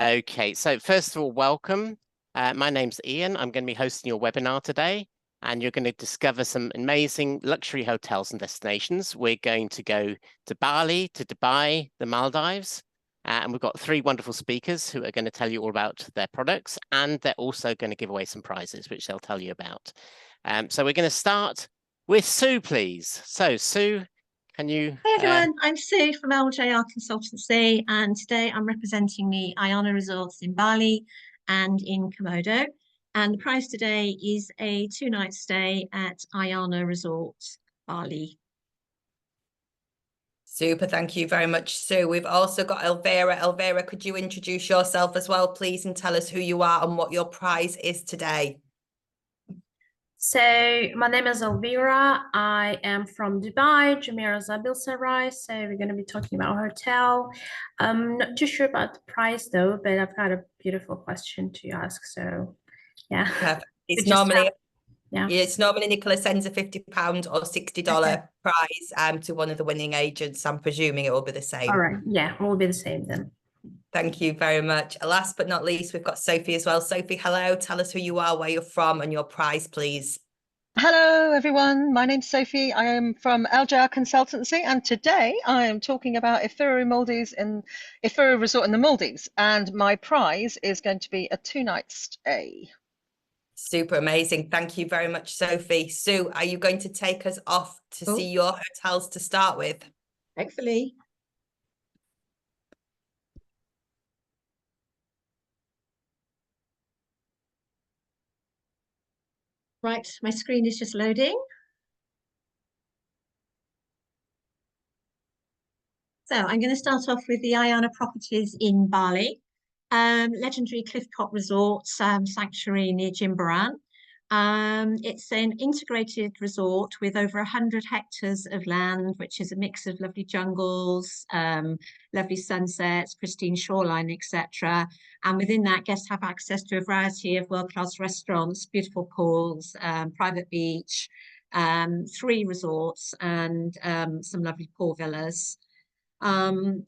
Okay, so first of all, welcome. My name's Ian. I'm going to be hosting your webinar today, and you're going to discover some amazing luxury hotels and destinations. We're going to go to Bali, to Dubai, the Maldives, and we've got three wonderful speakers who are going to tell you all about their products, and they're also going to give away some prizes, which they'll tell you about. So we're going to start with Sue, please. So Sue, can you... Hey everyone, I'm Sue from AYANA Consultancy, and today I'm representing the AYANA resorts in Bali and in Komodo. And the prize today is a 2-night stay at AYANA Resort, Bali. Super, thank you very much, Sue. We've also got Elvira. Elvira, could you introduce yourself as well, please, and tell us who you are and what your prize is today? So my name is Elvira. I am from Dubai, Jumeirah, Zabeel, Saray. So we're going to be talking about a hotel. I'm not too sure about the price though, but I've got a beautiful question to ask. So yeah. Perfect. It's normally yeah. It's normally Nicola sends a £50 or $60 prize to one of the winning agents. I'm presuming it will be the same. All right. Yeah, it will be the same then. Thank you very much. Last but not least, we've got Sophie as well. Sophie, hello. Tell us who you are, where you're from, and your prize, please. Hello, everyone. My name's Sophie. I am from AYANA Consultancy, and today I am talking about Ifuru Maldives in Ifuru Resort in the Maldives, and my prize is going to be a 2-night stay. Super amazing. Thank you very much, Sophie. Sue, are you going to take us off to see your hotels to start with? Hopefully. Right, my screen is just loading. So I'm going to start off with the AYANA properties in Bali. Legendary Cliffcot Resort, sanctuary near Jimbaran. It's an integrated resort with over 100 hectares of land, which is a mix of lovely jungles, lovely sunsets, pristine shoreline, etc. And within that, guests have access to a variety of world-class restaurants, beautiful pools, private beach, 3 resorts, and some lovely pool villas. As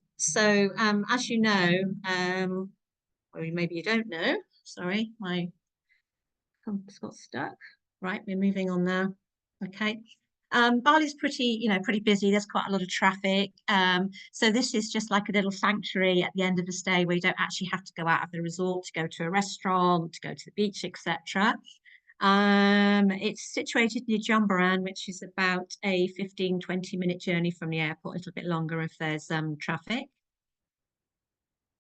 you know, or maybe you don't know, sorry, my compass got stuck. Right, we're moving on now. Okay. Bali's pretty busy. There's quite a lot of traffic. So this is just like a little sanctuary at the end of the stay where you don't actually have to go out of the resort to go to a restaurant, to go to the beach, etc. It's situated near Jumbaran, which is about a 15-20 minute journey from the airport, a little bit longer if there's traffic.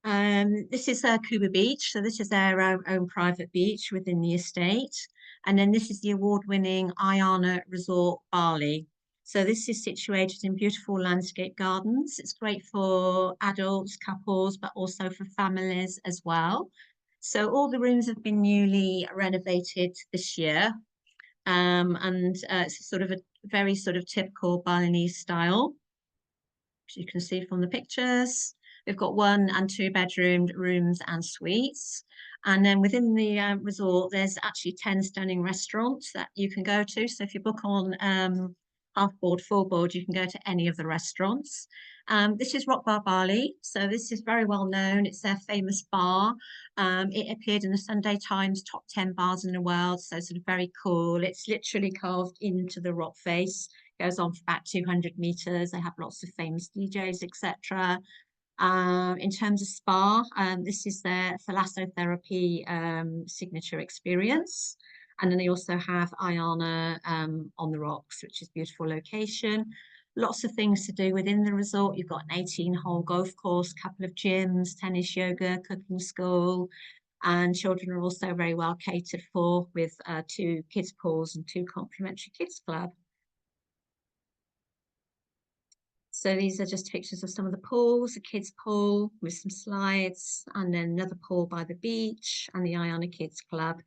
This is Kuba Beach, so this is their own private beach within the estate. And then this is the award-winning AYANA Resort Bali. So this is situated in beautiful landscape gardens. It's great for adults, couples, but also for families as well. So all the rooms have been newly renovated this year. It's sort of a very sort of typical Balinese style, as you can see from the pictures. We've got 1 and 2 bedroom rooms and suites. And then within the resort, there's actually 10 stunning restaurants that you can go to. So if you book on half board, full board, you can go to any of the restaurants. This is Rock Bar Bali. So this is very well known. It's their famous bar. It appeared in the Sunday Times top 10 bars in the world. So sort of very cool. It's literally carved into the rock face. Goes on for about 200 meters. They have lots of famous DJs, etc. In terms of spa, this is their thalassotherapy signature experience. And then they also have AYANA on the rocks, which is a beautiful location. Lots of things to do within the resort. You've got an 18-hole golf course, couple of gyms, tennis, yoga, cooking school. And children are also very well catered for with 2 kids pools and 2 complimentary kids club. So these are just pictures of some of the pools, a kids pool with some slides, and then another pool by the beach and the AYANA Kids Club.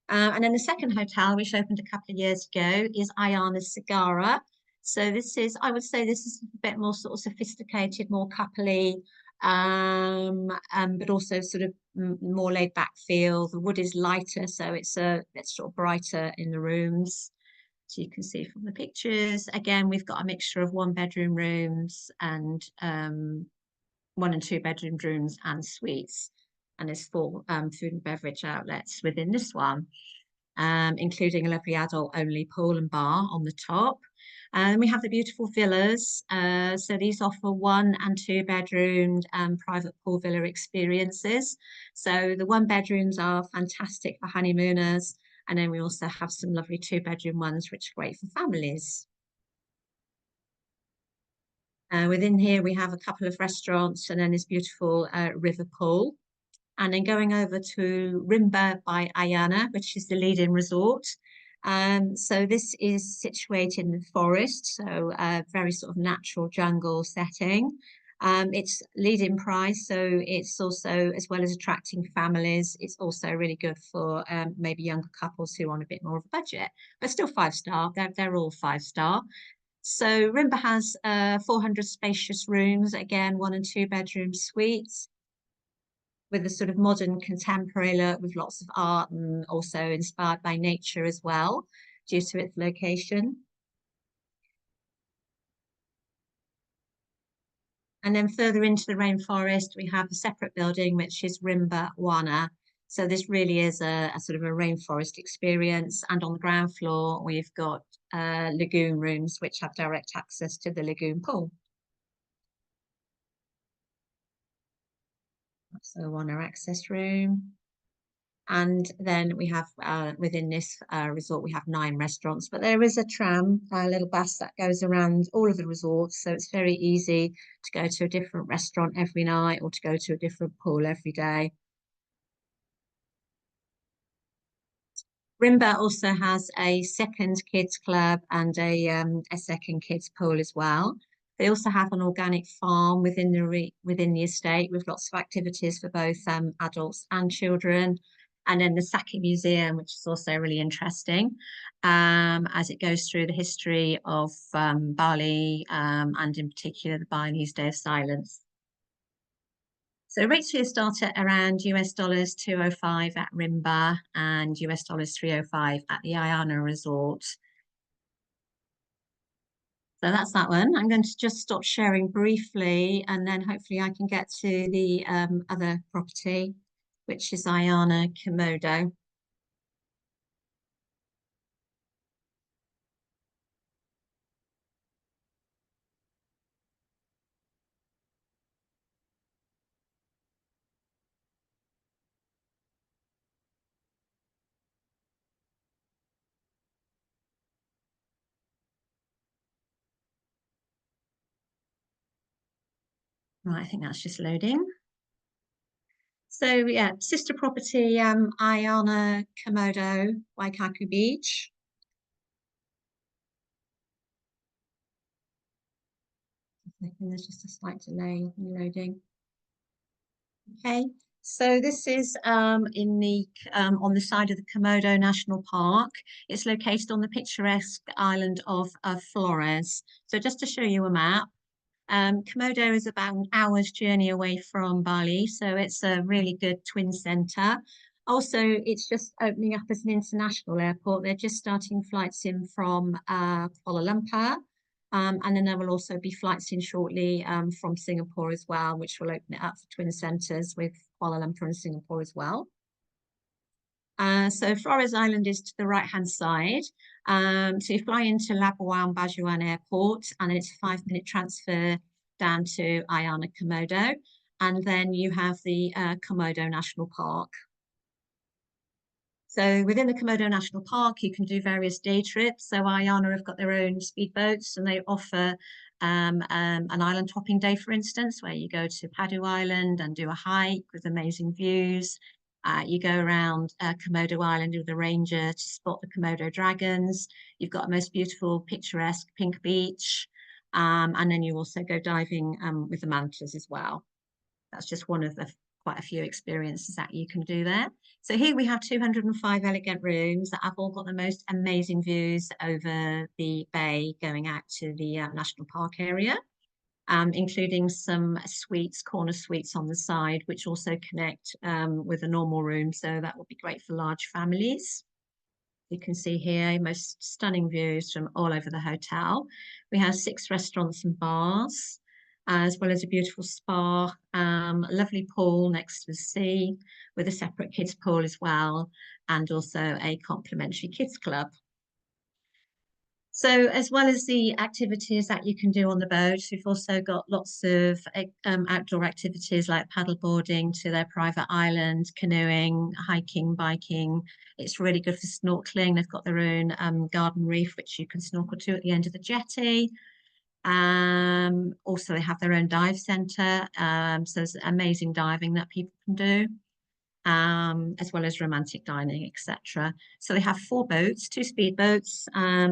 And then the second hotel, which opened a couple of years ago, is AYANA Sagara. So this is, I would say this is a bit more sort of sophisticated, more coupley, but also sort of more laid back feel. The wood is lighter, so it's sort of brighter in the rooms. So you can see from the pictures, again, we've got a mixture of 1 bedroom rooms and 1 and 2 bedroom rooms and suites. And there's 4 food and beverage outlets within this one, including a lovely adult-only pool and bar on the top. And we have the beautiful villas. So these offer 1 and 2 bedroomed private pool villa experiences. So the 1 bedrooms are fantastic for honeymooners. And then we also have some lovely 2 bedroom ones, which are great for families. Within here, we have a couple of restaurants and then this beautiful river pool. And then going over to Rimba by AYANA, which is the leading resort. So this is situated in the forest, so a very sort of natural jungle setting. It's leading price, so it's also, as well as attracting families, it's also really good for maybe younger couples who are on a bit more of a budget, but still 5-star. They're all 5-star. So Rimba has 400 spacious rooms, again, 1 and 2 bedroom suites with a sort of modern contemporary look with lots of art and also inspired by nature as well, due to its location. And then further into the rainforest, we have a separate building, which is Rimba Wana. So this really is a sort of a rainforest experience. And on the ground floor, we've got lagoon rooms, which have direct access to the lagoon pool. So one access room. And then we have within this resort, we have 9 restaurants, but there is a tram, a little bus that goes around all of the resorts. So it's very easy to go to a different restaurant every night or to go to a different pool every day. Rimba also has a second kids club and a second kids pool as well. They also have an organic farm within the estate with lots of activities for both adults and children. And then the Sake Museum, which is also really interesting, as it goes through the history of Bali and in particular the Balinese Day of Silence. So rates here start at around US $205 at Rimba and US $305 at the AYANA resort. So that's that one. I'm going to just stop sharing briefly and then hopefully I can get to the other property, which is AYANA Komodo. Right, I think that's just loading. So yeah, sister property, AYANA Komodo, Waikaku Beach. There's just a slight delay in loading. Okay, so this is in the on the side of the Komodo National Park. It's located on the picturesque island of Flores. So just to show you a map, Komodo is about an hour's journey away from Bali, so it's a really good twin centre. Also, it's just opening up as an international airport. They're just starting flights in from Kuala Lumpur. And then there will also be flights in shortly from Singapore as well, which will open it up for twin centres with Kuala Lumpur and Singapore as well. So Flores Island is to the right-hand side. So you fly into Labuan Bajoan Airport, and then it's a 5-minute transfer down to AYANA Komodo. And then you have the Komodo National Park. So within the Komodo National Park, you can do various day trips. So AYANA have got their own speedboats and they offer an island hopping day, for instance, where you go to Padu Island and do a hike with amazing views. You go around Komodo Island with a ranger to spot the Komodo dragons. You've got a most beautiful, picturesque pink beach. And then you also go diving with the mantas as well. That's just one of the quite a few experiences that you can do there. So here we have 205 elegant rooms that have all got the most amazing views over the bay going out to the national park area, including some suites, corner suites on the side, which also connect with a normal room. So that will be great for large families. You can see here most stunning views from all over the hotel. We have 6 restaurants and bars. as well as a beautiful spa, a lovely pool next to the sea with a separate kids pool as well, and also a complimentary kids club. So as well as the activities that you can do on the boat, we've also got lots of outdoor activities like paddleboarding to their private island, canoeing, hiking, biking. It's really good for snorkeling. They've got their own garden reef, which you can snorkel to at the end of the jetty. Also, they have their own dive centre. So there's amazing diving that people can do. As well as romantic dining, etc. So they have 4 boats, 2 speedboats.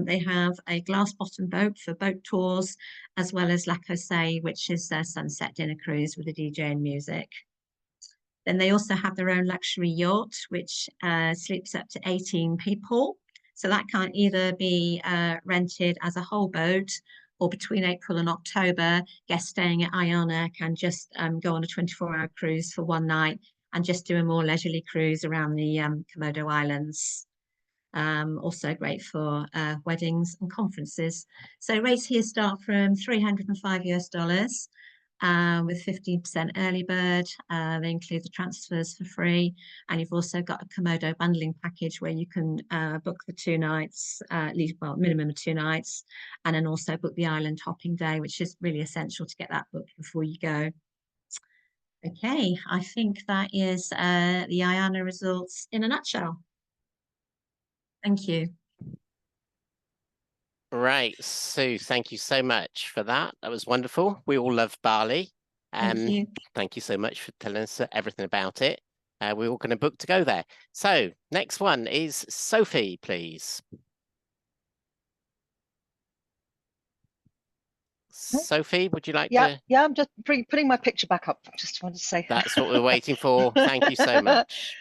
They have a glass bottom boat for boat tours, as well as La Cosay, which is their sunset dinner cruise with a DJ and music. Then they also have their own luxury yacht, which sleeps up to 18 people. So that can either be rented as a whole boat, or between April and October, guests staying at AYANA can just go on a 24-hour cruise for one night and just do a more leisurely cruise around the Komodo Islands. Also great for weddings and conferences. So rates here start from $305 with 15% early bird. They include the transfers for free. And you've also got a Komodo bundling package where you can book the 2 nights, at least, well, minimum of 2 nights, and then also book the island hopping day, which is really essential to get that booked before you go. Okay, I think that is the AYANA results in a nutshell. Thank you. Right, Sue, thank you so much for that. That was wonderful. We all love Bali. Thank you. Thank you so much for telling us everything about it. We're all going to book to go there. So next one is Sophie, please. Sophie, would you like to? Yeah, I'm just putting my picture back up. Just wanted to say. That's what we're waiting for. Thank you so much.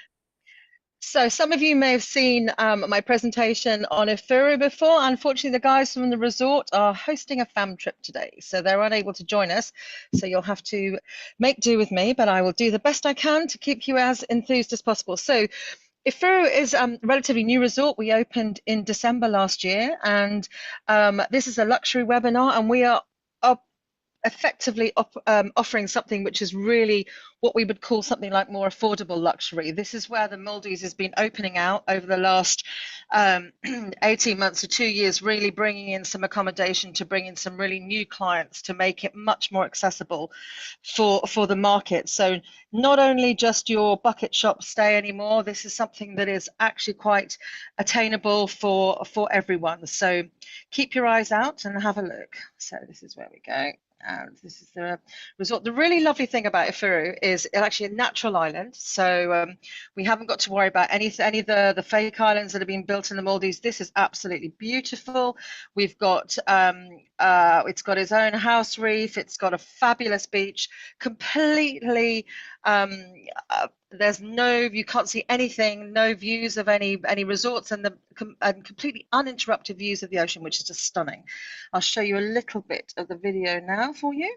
So some of you may have seen my presentation on Ifuru before. Unfortunately, the guys from the resort are hosting a fam trip today, so they're unable to join us. So you'll have to make do with me, but I will do the best I can to keep you as enthused as possible. So Ifuru is a relatively new resort. We opened in December last year, and this is a luxury webinar, and we are effectively offering something which is really what we would call something like more affordable luxury. This is where the Maldives has been opening out over the last 18 months to 2 years, really bringing in some accommodation to bring in some really new clients to make it much more accessible for the market. So not only just your bucket shop stay anymore, this is something that is actually quite attainable for everyone. So keep your eyes out and have a look. So this is where we go. And this is the resort. The really lovely thing about Ifuru is it's actually a natural island, so we haven't got to worry about any of the fake islands that have been built in the Maldives. This is absolutely beautiful. We've got it's got its own house reef. It's got a fabulous beach, completely there's you can't see anything, no views of any resorts, and completely uninterrupted views of the ocean, which is just stunning. I'll show you a little bit of the video now for you.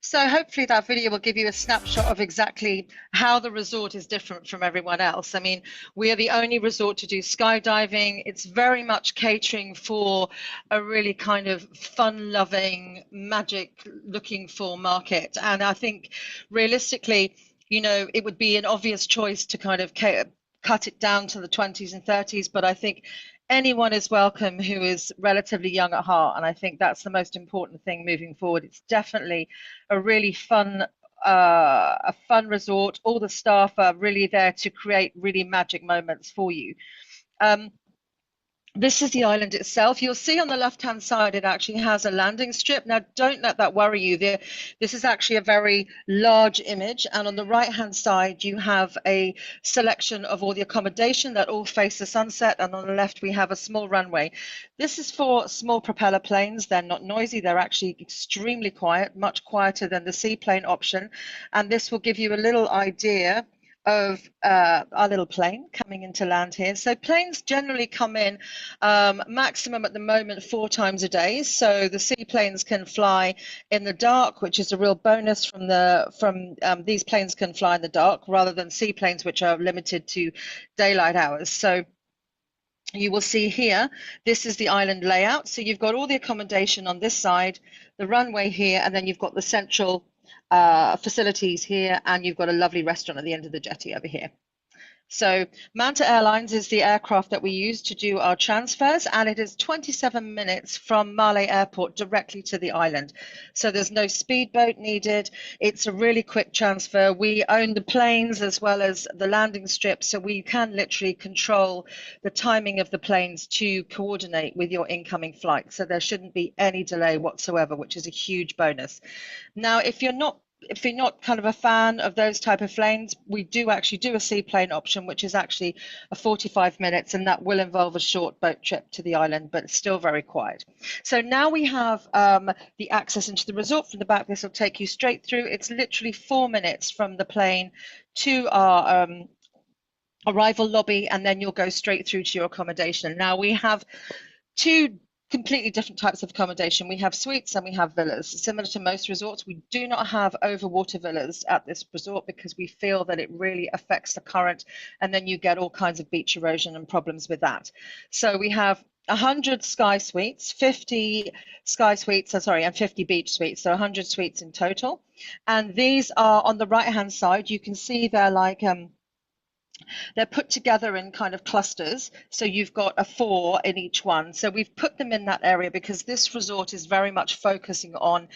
So hopefully that video will give you a snapshot of exactly how the resort is different from everyone else. I mean, we are the only resort to do skydiving. It's very much catering for a really kind of fun-loving, magic-looking for market. And I think realistically, you know, it would be an obvious choice to kind of cut it down to the 20s and 30s, but I think anyone is welcome who is relatively young at heart, and I think that's the most important thing moving forward. It's definitely a really fun a fun resort. All the staff are really there to create really magic moments for you. This is the island itself. You'll see on the left-hand side, it actually has a landing strip. Now, don't let that worry you. This is actually a very large image. And on the right-hand side, you have a selection of all the accommodation that all face the sunset. And on the left, we have a small runway. This is for small propeller planes. They're not noisy. They're actually extremely quiet, much quieter than the seaplane option. And this will give you a little idea of our little plane coming into land here. So planes generally come in maximum at the moment 4 times a day. So the seaplanes can fly in the dark, which is a real bonus from these planes can fly in the dark rather than seaplanes, which are limited to daylight hours. So you will see here, this is the island layout. So you've got all the accommodation on this side, the runway here, and then you've got the central facilities here, and you've got a lovely restaurant at the end of the jetty over here. So Manta Airlines is the aircraft that we use to do our transfers, and it is 27 minutes from Malé Airport directly to the island. So there's no speedboat needed. It's a really quick transfer. We own the planes as well as the landing strip, so we can literally control the timing of the planes to coordinate with your incoming flight. So there shouldn't be any delay whatsoever, which is a huge bonus. Now, if you're not kind of a fan of those type of planes, we do actually do a seaplane option, which is actually a 45 minutes, and that will involve a short boat trip to the island, but it's still very quiet. So now we have the access into the resort from the back. This will take you straight through. It's literally 4 minutes from the plane to our arrival lobby, and then you'll go straight through to your accommodation. Now we have 2 completely different types of accommodation. We have suites and we have villas. Similar to most resorts, we do not have overwater villas at this resort because we feel that it really affects the current, and then you get all kinds of beach erosion and problems with that. So we have 100 sky suites, 50 sky suites, and 50 beach suites, so 100 suites in total. And these are on the right-hand side. You can see they're like they're put together in kind of clusters, so you've got a 4 in each one. So we've put them in that area because this resort is very much focusing on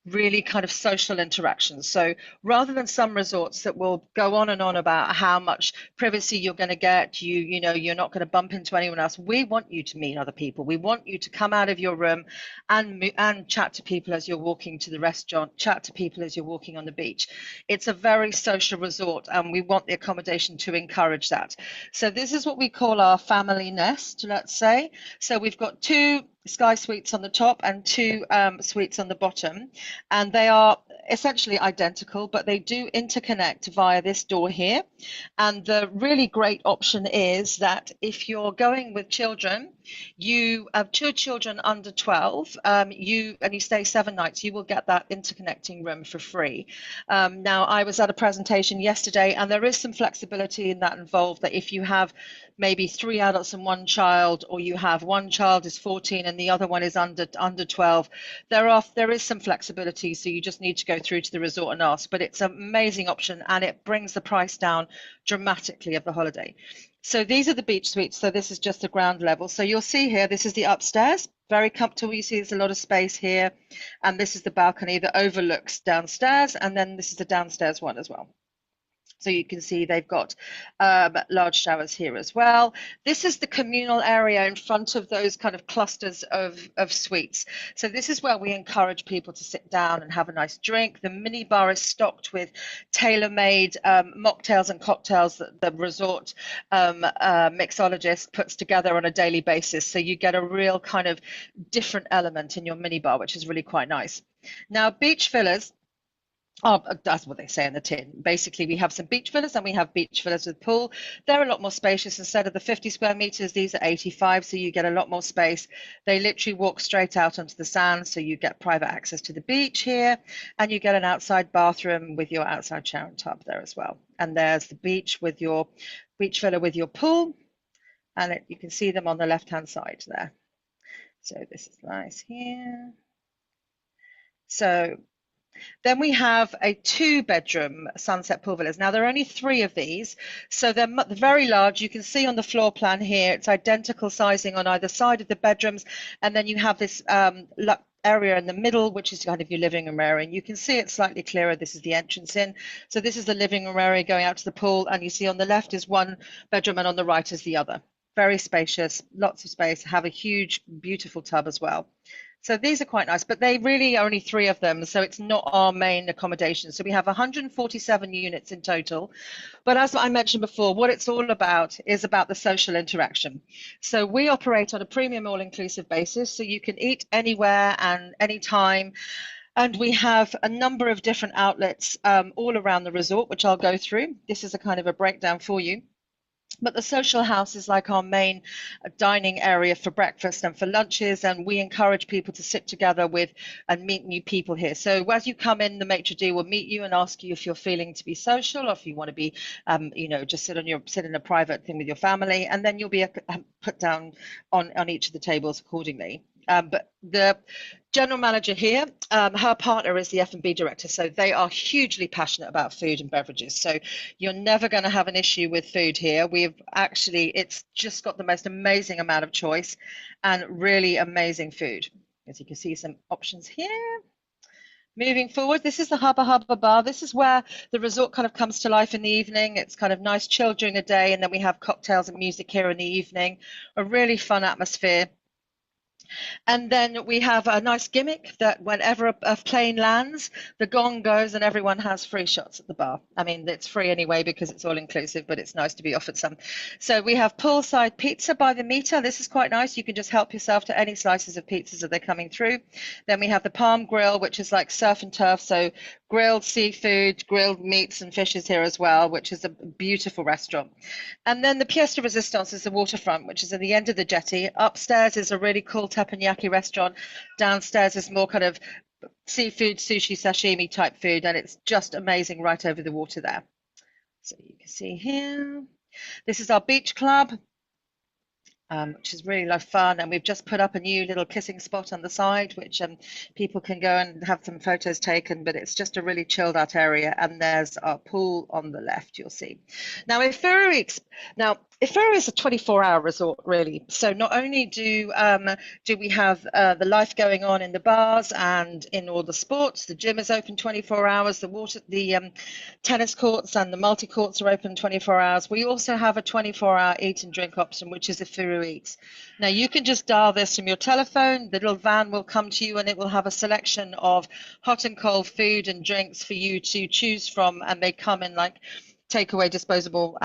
really kind of social interactions. So rather than some resorts that will go on and on about how much privacy you're going to get, you know, you're not going to bump into anyone else. We want you to meet other people. We want you to come out of your room and chat to people as you're walking to the restaurant, chat to people as you're walking on the beach. It's a very social resort, and we want the accommodation to encourage that. So this is what we call our family nest, let's say. So we've got 2 sky suites on the top and 2 suites on the bottom, and they are essentially identical, but they do interconnect via this door here. And the really great option is that if you're going with children, you have 2 children under 12, you stay 7 nights, you will get that interconnecting room for free. Now, I was at a presentation yesterday, and there is some flexibility in that involved, that if you have maybe 3 adults and 1 child, or you have 1 child is 14 and the other one is under 12, there is some flexibility, so you just need to go through to the resort and ask. But it's an amazing option, and it brings the price down dramatically of the holiday. So these are the beach suites. So this is just the ground level. So you'll see here, this is the upstairs, very comfortable. You see there's a lot of space here, and this is the balcony that overlooks downstairs, and then this is the downstairs one as well. So you can see they've got large showers here as well. This is the communal area in front of those kind of clusters of suites. So this is where we encourage people to sit down and have a nice drink. The mini bar is stocked with tailor-made mocktails and cocktails that the resort mixologist puts together on a daily basis. So you get a real kind of different element in your mini bar, which is really quite nice. Now, beach villas. Oh, that's what they say in the tin. Basically, we have some beach villas, and we have beach villas with pool. They're a lot more spacious. Instead of the 50 square meters, these are 85, so you get a lot more space. They literally walk straight out onto the sand, so you get private access to the beach here, and you get an outside bathroom with your outside shower and tub there as well. And there's the beach with your beach villa with your pool, and you can see them on the left-hand side there. So this is nice here. So then we have a 2-bedroom sunset pool villas. Now, there are only 3 of these, so they're very large. You can see on the floor plan here, it's identical sizing on either side of the bedrooms, and then you have this area in the middle, which is kind of your living room area, and you can see it slightly clearer. This is the entrance in. So this is the living room area going out to the pool, and you see on the left is one bedroom and on the right is the other. Very spacious, lots of space, have a huge, beautiful tub as well. So these are quite nice, but they really are only 3 of them, so it's not our main accommodation. So we have 147 units in total. But as I mentioned before, what it's all about is about the social interaction. So we operate on a premium all-inclusive basis, so you can eat anywhere and anytime. And we have a number of different outlets all around the resort, which I'll go through. This is a kind of a breakdown for you. But the social house is like our main dining area for breakfast and for lunches, and we encourage people to sit together with and meet new people here. So as you come in, the maitre d' will meet you and ask you if you're feeling to be social, or if you want to be, just sit in a private thing with your family, and then you'll be put down on each of the tables accordingly. But the general manager here, her partner is the F&B director, so they are hugely passionate about food and beverages. So you're never going to have an issue with food here. It's just got the most amazing amount of choice and really amazing food. As you can see, some options here. Moving forward, this is the Hubba Bar. This is where the resort kind of comes to life in the evening. It's kind of nice, chill during the day, and then we have cocktails and music here in the evening. A really fun atmosphere. And then we have a nice gimmick that whenever a plane lands, the gong goes and everyone has free shots at the bar. I mean, it's free anyway because it's all inclusive, but it's nice to be offered some. So we have poolside pizza by the meter. This is quite nice. You can just help yourself to any slices of pizzas that they're coming through. Then we have the Palm Grill, which is like surf and turf. So grilled seafood, grilled meats and fishes here as well, which is a beautiful restaurant. And then the pièce de résistance is the waterfront, which is at the end of the jetty. Upstairs is a really cool teppanyaki restaurant. Downstairs is more kind of seafood, sushi, sashimi type food, and it's just amazing right over the water there. So you can see here, this is our beach club, which is really fun, and we've just put up a new little kissing spot on the side, which people can go and have some photos taken, but it's just a really chilled out area. And there's our pool on the left, you'll see. Now Ifuru is a 24-hour resort, really. So not only do we have the life going on in the bars and in all the sports, the gym is open 24 hours, the tennis courts and the multi-courts are open 24 hours. We also have a 24-hour eat and drink option, which is Ifuru Eats. Now you can just dial this from your telephone. The little van will come to you and it will have a selection of hot and cold food and drinks for you to choose from, and they come in like takeaway disposable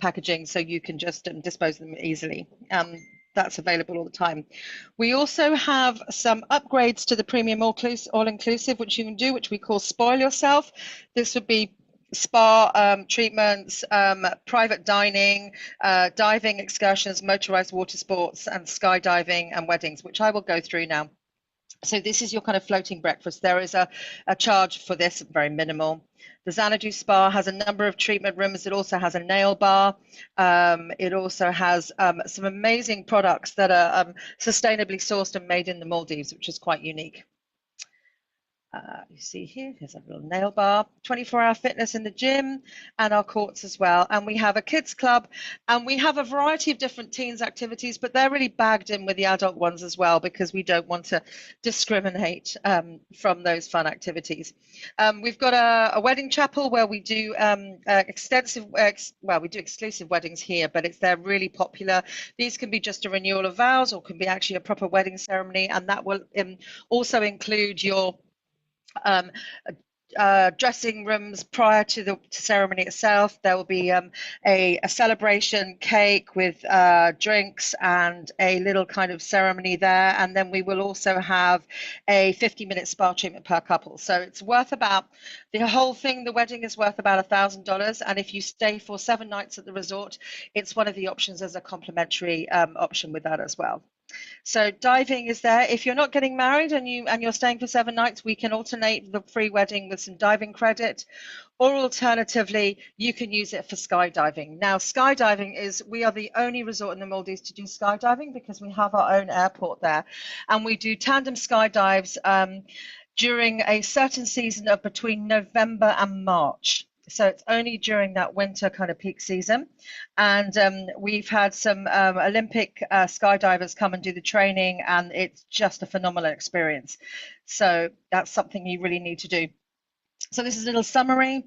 packaging, so you can just dispose of them easily. That's available all the time. We also have some upgrades to the premium all-inclusive, which you can do, which we call Spoil Yourself. This would be spa treatments, private dining, diving excursions, motorized water sports, and skydiving and weddings, which I will go through now. So this is your kind of floating breakfast. There is a charge for this, very minimal. The Xanadu Spa has a number of treatment rooms. It also has a nail bar. It also has some amazing products that are sustainably sourced and made in the Maldives, which is quite unique. You see here, here's a little nail bar, 24-hour fitness in the gym and our courts as well. And we have a kids club, and we have a variety of different teens activities, but they're really bagged in with the adult ones as well, because we don't want to discriminate from those fun activities. We've got a wedding chapel where we do exclusive weddings here, but they're really popular. These can be just a renewal of vows or can be actually a proper wedding ceremony, and that will also include your dressing rooms prior to the ceremony itself. There will be a celebration cake with drinks and a little kind of ceremony there, and then we will also have a 50-minute spa treatment per couple. So it's worth about, the whole thing, the wedding is worth about $1,000, and if you stay for 7 nights at the resort, it's one of the options as a complimentary option with that as well. So diving is there. If you're not getting married and you're staying for 7 nights, we can alternate the free wedding with some diving credit, or alternatively, you can use it for skydiving. Now, skydiving we are the only resort in the Maldives to do skydiving because we have our own airport there, and we do tandem skydives during a certain season of between November and March. So it's only during that winter kind of peak season. And we've had some Olympic skydivers come and do the training, and it's just a phenomenal experience. So that's something you really need to do. So this is a little summary.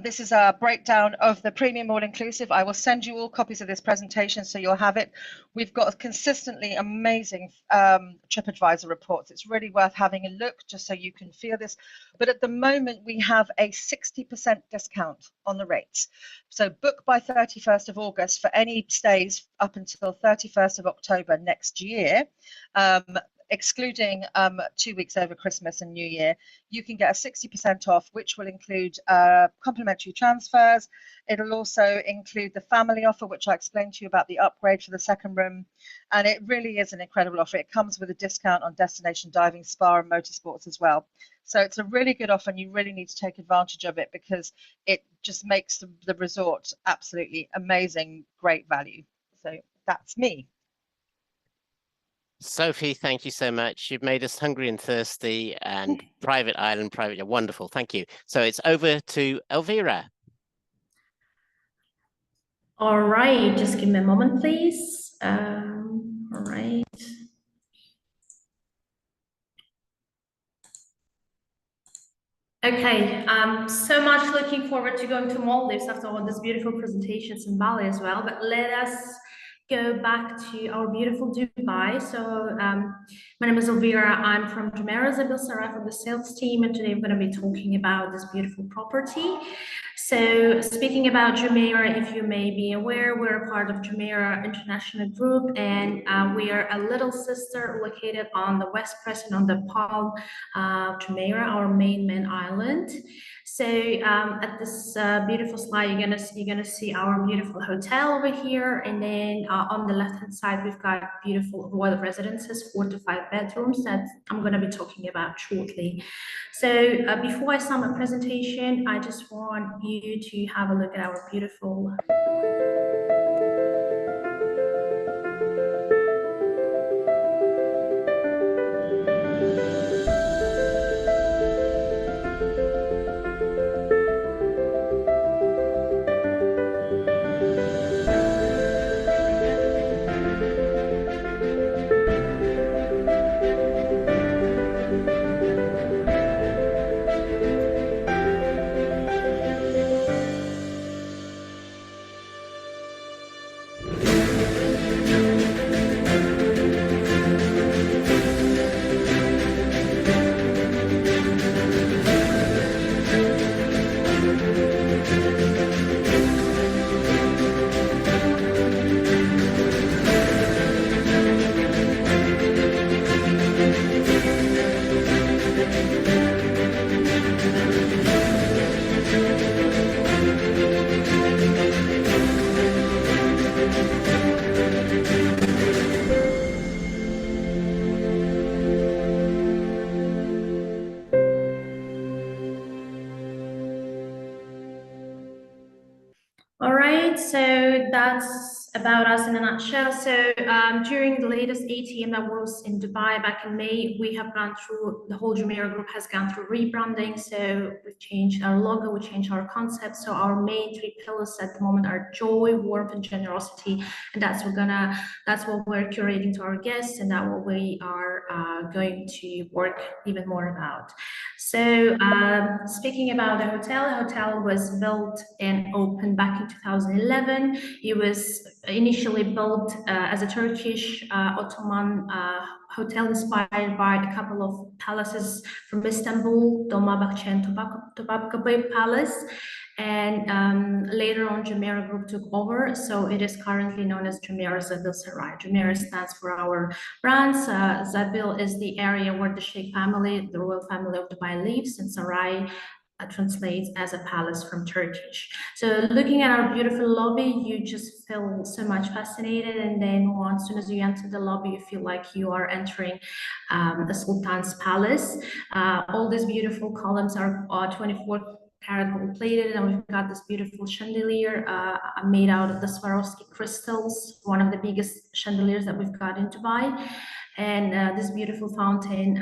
This is a breakdown of the premium all-inclusive. I will send you all copies of this presentation so you'll have it. We've got consistently amazing TripAdvisor reports. It's really worth having a look just so you can feel this. But at the moment, we have a 60% discount on the rates. So book by 31st of August for any stays up until 31st of October next year. Excluding 2 weeks over Christmas and New Year, you can get a 60% off, which will include complimentary transfers. It'll also include the family offer, which I explained to you about the upgrade for the second room. And it really is an incredible offer. It comes with a discount on destination diving, spa and motorsports as well. So it's a really good offer, and you really need to take advantage of it because it just makes the resort absolutely amazing, great value. So that's me. Sophie, thank you so much. You've made us hungry and thirsty, and private island, private, wonderful. Thank you. So it's over to Elvira. All right, just give me a moment, please. All right. Okay, so much looking forward to going to Maldives after all these beautiful presentations in Bali as well. But let us go back to our beautiful Dubai. So my name is Elvira. I'm from Jumeirah, Zabeel, Saray from the sales team, and today I'm going to be talking about this beautiful property. So speaking about Jumeirah, if you may be aware, we're a part of Jumeirah International Group, and we are a little sister located on the West Crescent on the Palm Jumeirah, our main island. So at this beautiful slide, you're gonna see our beautiful hotel over here, and then on the left-hand side, we've got beautiful royal residences, 4 to 5 bedrooms that I'm gonna be talking about shortly. So before I start my presentation, I just want you to have a look at our beautiful So that's about us in a nutshell. So during the latest ATM that was in Dubai back in May, we have gone through, the whole Jumeirah group has gone through rebranding. So we've changed our logo, we changed our concept. So our main 3 pillars at the moment are joy, warmth, and generosity. And that's what we're curating to our guests, and that's what we are going to work even more about. So speaking about the hotel was built and opened back in 2011. It was initially built as a Turkish Ottoman hotel inspired by a couple of palaces from Istanbul, Dolmabahce and Topkapı Palace. And later on, Jumeirah Group took over, so it is currently known as Jumeirah Zabeel Saray. Jumeirah stands for our brands. Zabeel is the area where the Sheikh family, the royal family of Dubai, lives, and Saray translates as a palace from Turkish. So looking at our beautiful lobby, you just feel so much fascinated, and then as soon as you enter the lobby, you feel like you are entering the Sultan's palace. All these beautiful columns are 24-karat gold plated, and we've got this beautiful chandelier made out of the Swarovski crystals, one of the biggest chandeliers that we've got in Dubai. And this beautiful fountain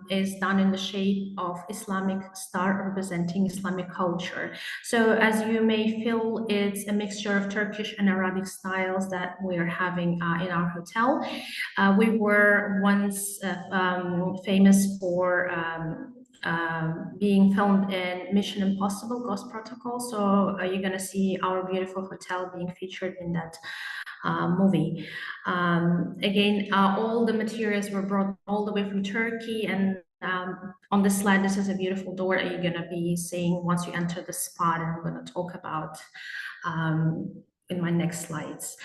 is done in the shape of Islamic star representing Islamic culture. So as you may feel, it's a mixture of Turkish and Arabic styles that we're having in our hotel. We were once famous for being filmed in Mission Impossible Ghost Protocol. So you're going to see our beautiful hotel being featured in that movie. Again, all the materials were brought all the way from Turkey, and on this slide, this is a beautiful door that you're going to be seeing once you enter the spot, and I'm going to talk about in my next slides.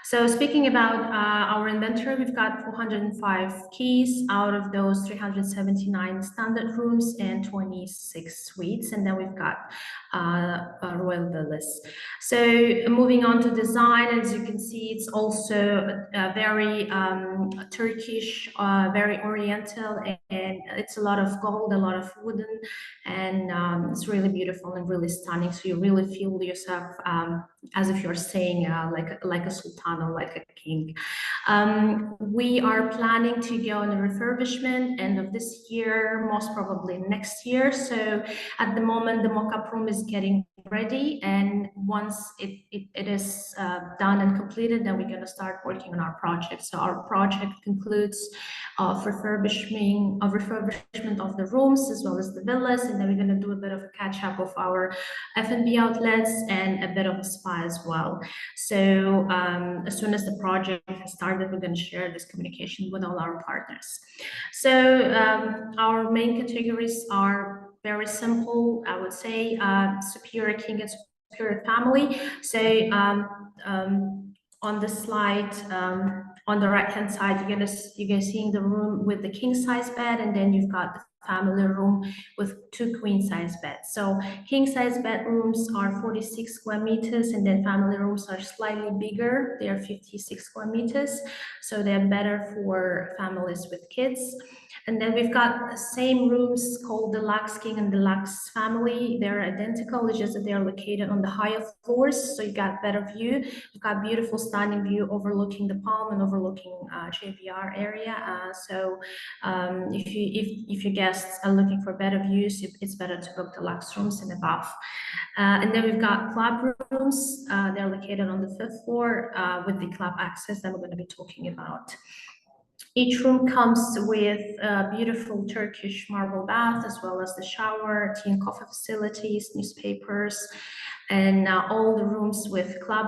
So speaking about our inventory, we've got 405 keys. Out of those, 379 standard rooms and 26 suites. And then we've got royal villas. So moving on to design, as you can see, it's also very Turkish, very oriental, and it's a lot of gold, a lot of wooden, and it's really beautiful and really stunning. So you really feel yourself as if you're staying like a sultan or like a king. We are planning to go on a refurbishment end of this year, most probably next year. So at the moment, the mock-up room is getting ready, and once it is done and completed, then we're going to start working on our project. So our project concludes refurbishment of the rooms as well as the villas, and then we're going to do a bit of a catch-up of our F&B outlets and a bit of a spa as well. So as soon as the project has started, we're going to share this communication with all our partners. So our main categories are very simple, I would say, superior king and superior family. So on the slide, on the right-hand side, you're gonna see the room with the king-size bed, and then you've got the family room with 2 queen-size beds. So king-size bedrooms are 46 square meters, and then family rooms are slightly bigger. They are 56 square meters, so they're better for families with kids. And then we've got the same rooms called Deluxe King and Deluxe Family. They're identical, it's just that they're located on the higher floors, so you got better view. You've got beautiful standing view overlooking the Palm and overlooking JVR area. So if your guests are looking for better views, it's better to book deluxe rooms and above. And then we've got club rooms. They're located on the 5th floor with the club access that we're going to be talking about. Each room comes with a beautiful Turkish marble bath, as well as the shower, tea and coffee facilities, newspapers, and all the rooms with club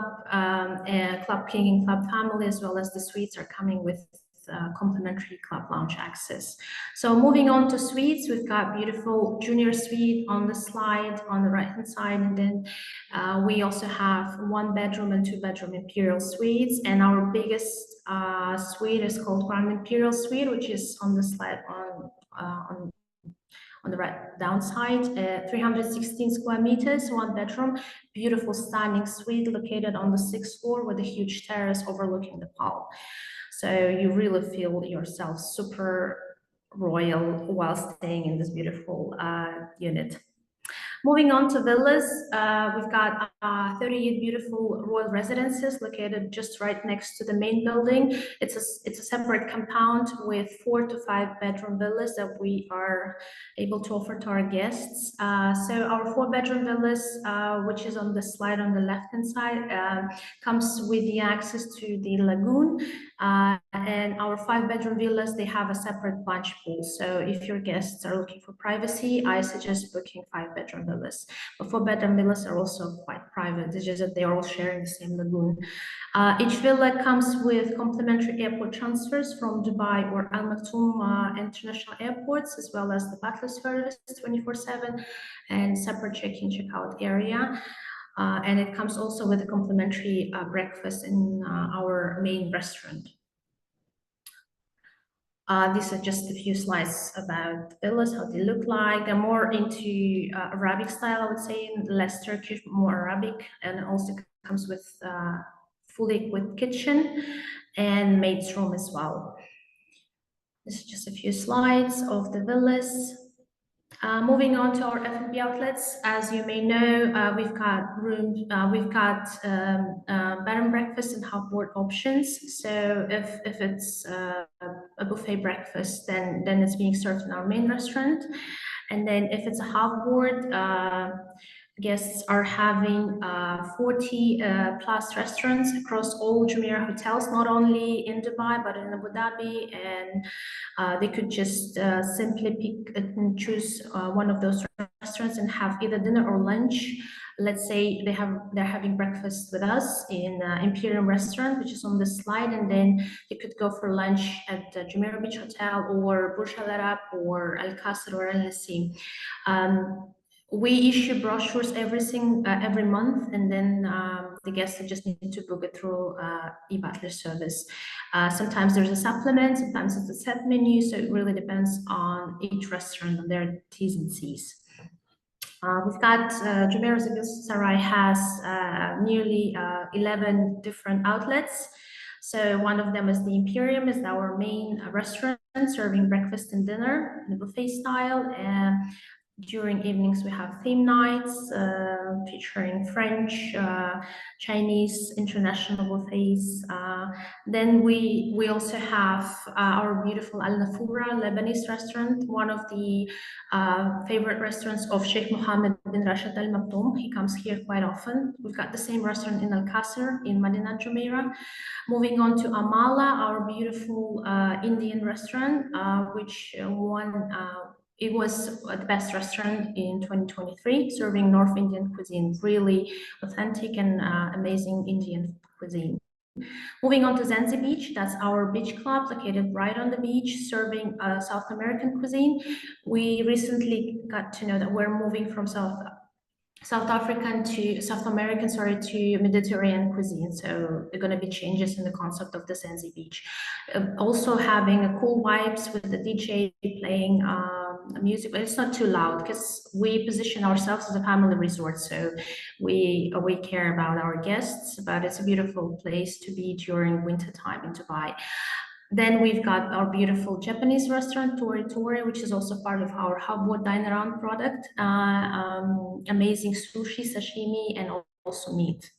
king and club family, as well as the suites, are coming with complimentary club lounge access. So moving on to suites, we've got beautiful junior suite on the slide on the right hand side, and then we also have 1 bedroom and 2 bedroom imperial suites, and our biggest suite is called Grand Imperial Suite, which is on the slide on the right downside. 316 square meters, 1 bedroom, beautiful standing suite located on the 6th floor with a huge terrace overlooking the Palm. So you really feel yourself super royal while staying in this beautiful unit. Moving on to villas, we've got 38 beautiful royal residences located just right next to the main building. It's a separate compound with 4 to 5 bedroom villas that we are able to offer to our guests. So our 4 bedroom villas, which is on the slide on the left hand side, comes with the access to the lagoon. And our 5 bedroom villas, they have a separate plunge pool. So if your guests are looking for privacy, I suggest booking 5 bedroom villas. But 4 bedroom villas are also quite private. It's just that they are all sharing the same lagoon. Each villa comes with complimentary airport transfers from Dubai or Al Maktoum international airports, as well as the butler service 24/7 and separate check-in, check-out area. And it comes also with a complimentary breakfast in our main restaurant. These are just a few slides about villas, how they look like. They're more into Arabic style, I would say, less Turkish, more Arabic, and also comes with fully equipped kitchen and maid's room as well. This is just a few slides of the villas. Moving on to our F&B outlets, as you may know, we've got rooms, bed and breakfast and half board options. So if it's a buffet breakfast, then it's being served in our main restaurant. And then if it's a half board, guests are having 40 plus restaurants across all Jumeirah hotels, not only in Dubai, but in Abu Dhabi. And they could just simply pick and choose one of those restaurants and have either dinner or lunch. Let's say they're having breakfast with us in Imperial Restaurant, which is on the slide, and then they could go for lunch at the Jumeirah Beach Hotel or Burj Al Arab or Al Qasr or Al Nasim. We issue brochures every month, and then the guests just need to book it through e-butler service. Sometimes there's a supplement, sometimes it's a set menu, so it really depends on each restaurant and their T's and C's. We've got Jumeirah Zabeel Saray has nearly 11 different outlets. So one of them is the Imperium, is our main restaurant serving breakfast and dinner in a buffet style. And during evenings, we have theme nights featuring French, Chinese, international buffets. Then we also have our beautiful Al Nafura Lebanese restaurant, one of the favorite restaurants of Sheikh Mohammed bin Rashid Al Maktoum. He comes here quite often. We've got the same restaurant in Al Qasr in Madinat Jumeirah. Moving on to Amala, our beautiful Indian restaurant, which won. It was the best restaurant in 2023, serving North Indian cuisine, really authentic and amazing Indian cuisine. Moving on to Zanzi Beach, that's our beach club located right on the beach, serving South American cuisine. We recently got to know that we're moving from South American to Mediterranean cuisine. So there are going to be changes in the concept of the Zanzi Beach. Also having a cool vibes with the DJ playing music, but it's not too loud because we position ourselves as a family resort. So we care about our guests, but it's a beautiful place to be during winter time in Dubai. Then we've got our beautiful Japanese restaurant, Tori Tori, which is also part of our Hubboard Dine Around product. Amazing sushi, sashimi, and also meat.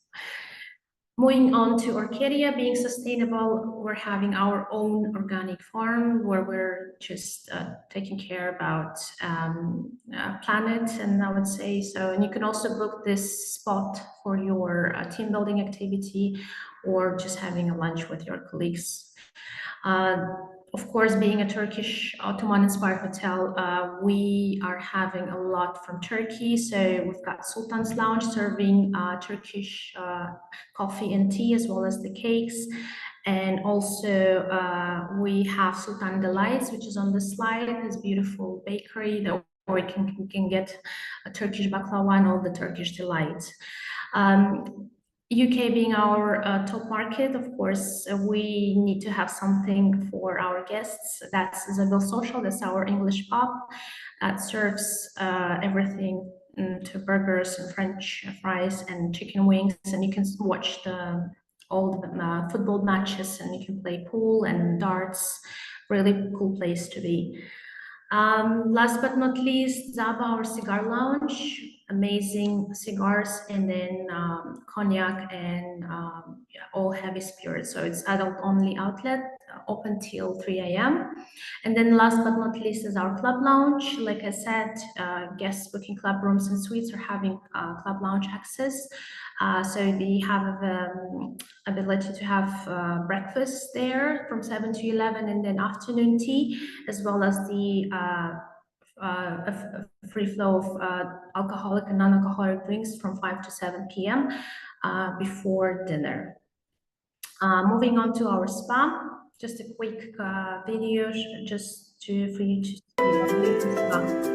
Moving on to Orchidia, being sustainable, we're having our own organic farm where we're just taking care about planet, and I would say so. And you can also book this spot for your team building activity or just having a lunch with your colleagues. Of course, being a Turkish Ottoman-inspired hotel, we are having a lot from Turkey. So we've got Sultan's Lounge serving Turkish coffee and tea, as well as the cakes. And also we have Sultan Delights, which is on the slide, this beautiful bakery that where you can get a Turkish baklava and all the Turkish delights. UK being our top market, of course, we need to have something for our guests. That's Zabeel Social, that's our English pub that serves everything to burgers and French fries and chicken wings, and you can watch all the football matches, and you can play pool and darts. Really cool place to be. Last but not least, Zaba, our cigar lounge, amazing cigars, and then cognac and all heavy spirits. So it's adult only outlet, open till 3 a.m. And then last but not least is our club lounge. Like I said, guests booking club rooms and suites are having club lounge access. So they have ability to have breakfast there from 7 to 11, and then afternoon tea, as well as the free flow of alcoholic and non-alcoholic drinks from 5 to 7 p.m. Before dinner. Moving on to our spa, just a quick video just for you to see our beautiful spa.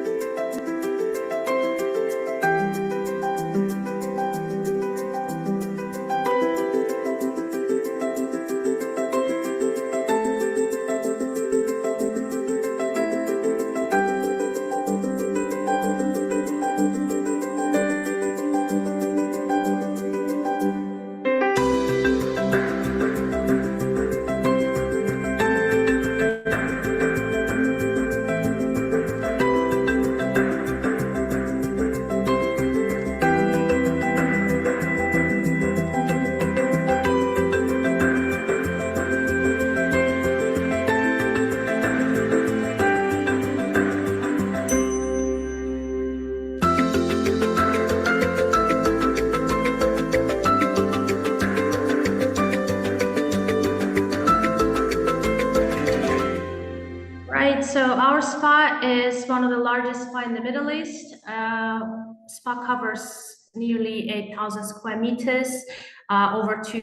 spa is one of the largest spa in the Middle East. Spa covers nearly 8,000 square meters, over 2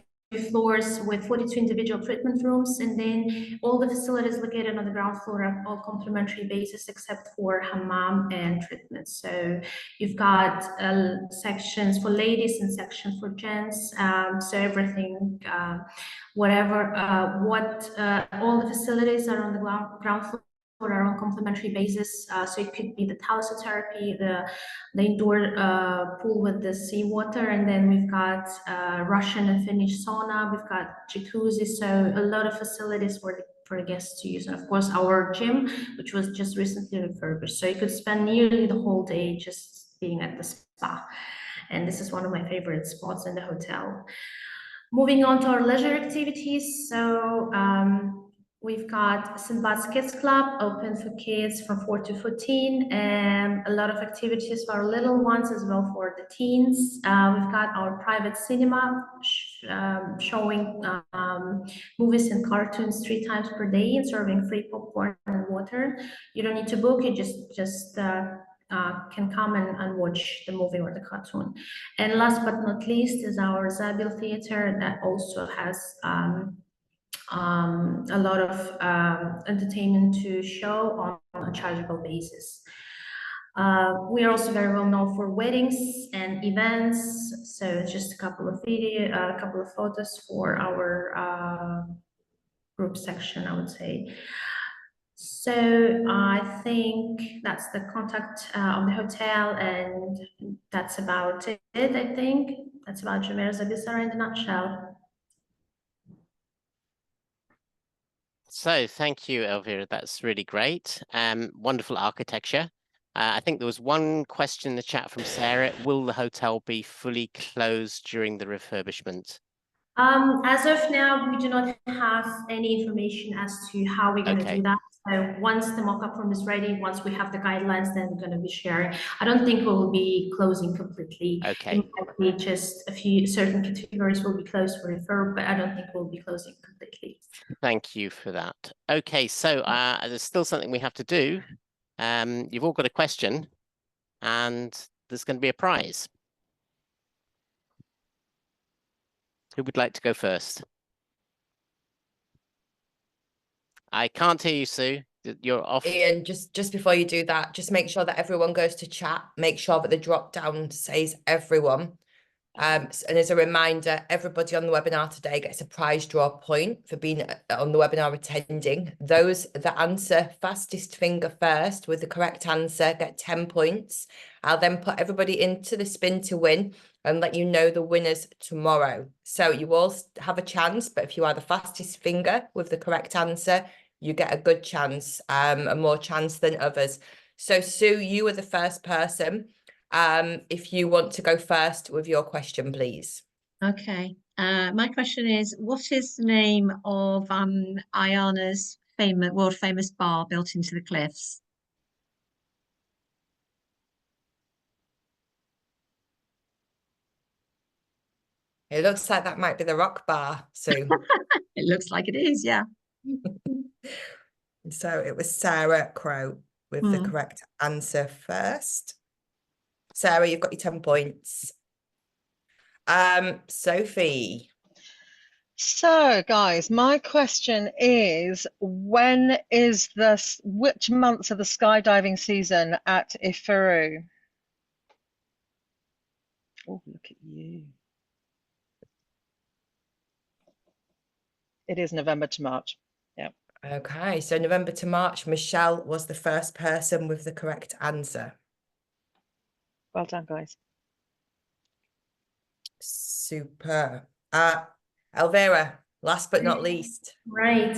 floors with 42 individual treatment rooms, and then all the facilities located on the ground floor are all complimentary basis except for hammam and treatments. So you've got sections for ladies and sections for gents. So everything, all the facilities are on the ground floor are on complimentary basis. So it could be the thalassotherapy, the indoor pool with the seawater, and then we've got Russian and Finnish sauna, we've got jacuzzi, so a lot of facilities for the guests to use, and of course our gym, which was just recently refurbished, so you could spend nearly the whole day just being at the spa, and this is one of my favorite spots in the hotel. Moving on to our leisure activities, so we've got Sinbad's Kids Club, open for kids from 4 to 14, and a lot of activities for our little ones as well for the teens. We've got our private cinema showing movies and cartoons 3 times per day and serving free popcorn and water. You don't need to book, you just can come and watch the movie or the cartoon. And last but not least is our Zabeel theater that also has a lot of entertainment to show on a chargeable basis. We are also very well known for weddings and events. So just a couple of photos for our group section, I would say. So I think that's the contact of the hotel, and that's about it. I think that's about Jumeirah Zabeel Saray in a nutshell. So thank you, Elvira. That's really great. Wonderful architecture. I think there was one question in the chat from Sarah. Will the hotel be fully closed during the refurbishment? As of now, we do not have any information as to how we're going to do that. So once the mock-up room is ready, once we have the guidelines, then we're going to be sharing. I don't think we'll be closing completely. Okay. It might be just a few certain categories will be closed for refurb, but I don't think we'll be closing completely. Thank you for that. Okay, so there's still something we have to do. You've all got a question, and there's going to be a prize. Who would like to go first? I can't hear you, Sue. You're off. Ian, just before you do that, just make sure that everyone goes to chat. Make sure that the drop down says everyone. And as a reminder, everybody on the webinar today gets a prize draw point for being on the webinar attending. Those that answer fastest finger first with the correct answer get 10 points. I'll then put everybody into the spin to win and let you know the winners tomorrow. So you all have a chance, but if you are the fastest finger with the correct answer, you get a good chance, a more chance than others. So Sue, you are the first person. If you want to go first with your question, please. Okay. My question is, what is the name of AYANA's world famous bar built into the cliffs? It looks like that might be the Rock Bar, Sue. It looks like it is, yeah. So it was Sarah Crow with the correct answer first. Sarah, you've got your 10 points. Sophie. So, guys, my question is, which months are the skydiving season at Ifuru? Oh, look at you. It is November to March. Yeah. Okay, so November to March. Michelle was the first person with the correct answer. Well done, guys. Super. Elvira, last but not least. Right.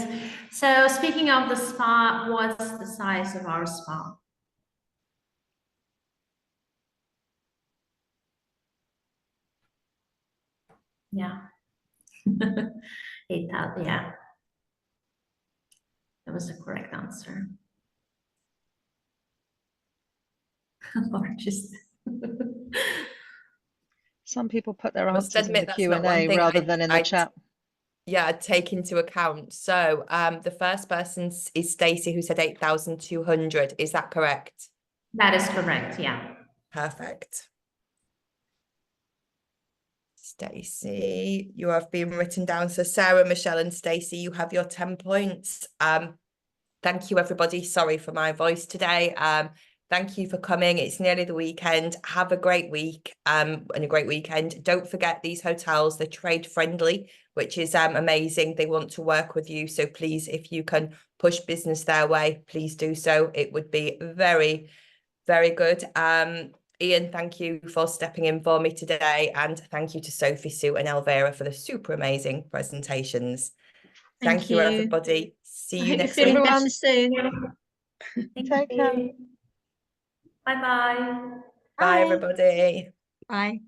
So speaking of the spa, what's the size of our spa? Yeah. 8,000, yeah. That was the correct answer. Largest. Some people put their Must answers in the admit, that's not one Q&A thing rather than in the chat. yeah, take into account. So the first person is Stacey, who said 8,200. Is that correct? That is correct, yeah. Perfect. Stacey, you have been written down. So Sarah, Michelle, and Stacey, you have your 10 points. Thank you, everybody. Sorry for my voice today. Thank you for coming. It's nearly the weekend. Have a great week and a great weekend. Don't forget these hotels, they're trade friendly, which is amazing. They want to work with you. So please, if you can push business their way, please do so. It would be very, very good. Ian, thank you for stepping in for me today. And thank you to Sophie, Sue and Elvira for the super amazing presentations. Thank you, everybody. See I you hope you're next feeling week. better soon. Take care. Bye-bye. Bye, everybody. Bye.